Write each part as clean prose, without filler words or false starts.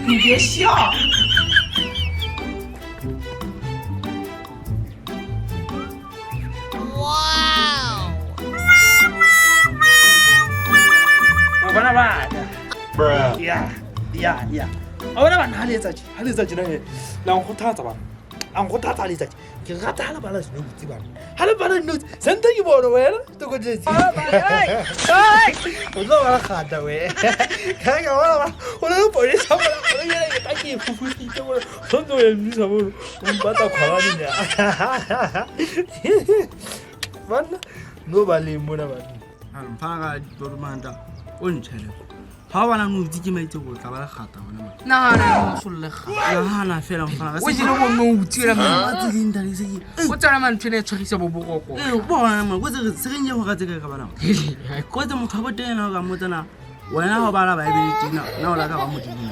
你别笑。我那吧呀，我那吧哪里在去？哪里在去呢？让我他咋办？让我他咋里在去？给他打了把那是牛鸡巴，他那把那牛真的有包的喂了，都过这。哎，我老把他喊的喂，看看我了吧，我那个包里上不了，我那原来也打起呼呼的，我很多人你什么，我们把他夸了你呢，完了，我把你摸了吧。Mpaka dormanta onchele ha bana no di ke maitse go tla ba le gata bona ma na solle ya hana fela mfana o jile go mo utsira ma tse dinda le se o tsara man tshene tshogisa bo bogoko bona ma go tse se renye go ga tse ka bana go tse motho ba tena ga motsana wena ha bana ba ebele tina na o la ka ba modimo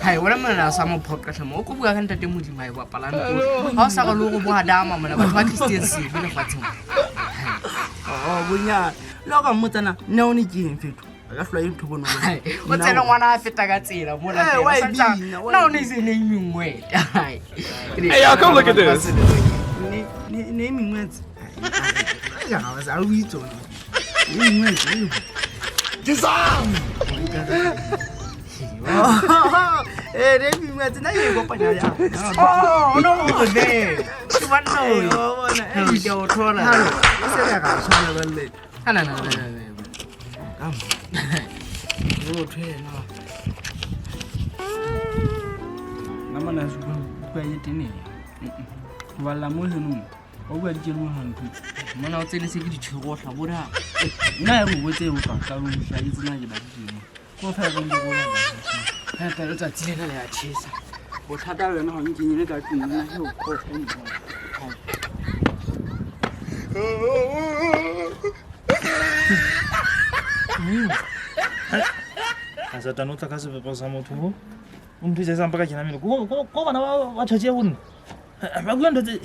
hai wala mana sa mo podcast mo go bua ka ntate modimo ai wa palana ha o sa ga lo go bua dama mana ba Christians be le fatseng bonya lo ka motsana ne o ne ke eng feto ka hlola e ntho bono o tsena ngwana a feta ka tsela mo la teng na o ne se ne mingwe hai Hey, y'all, come look at this. ne mingwe ya ga sa o itso ne mingwe Disarm! ne mingwe tsena e go panya ya oh no there one no bona e di o thola se ya ga tshwana ba le ana o thena nama na su kwa yetene wala mo henu o bua di mo hantu mona o tsene se ke di tshego hla bora na go botse o ka ka mo hla itse na ke ba dimo go fa go ndi go ba ha ka tsa tsena le a tshisa bothata le na go nkinye le ka tlung na he o go Asa tanota ka se pepa sa motho mo. O mphise sa mpaka ke na meno. Go bana ba tshotse go nna. Ba bua ntho tse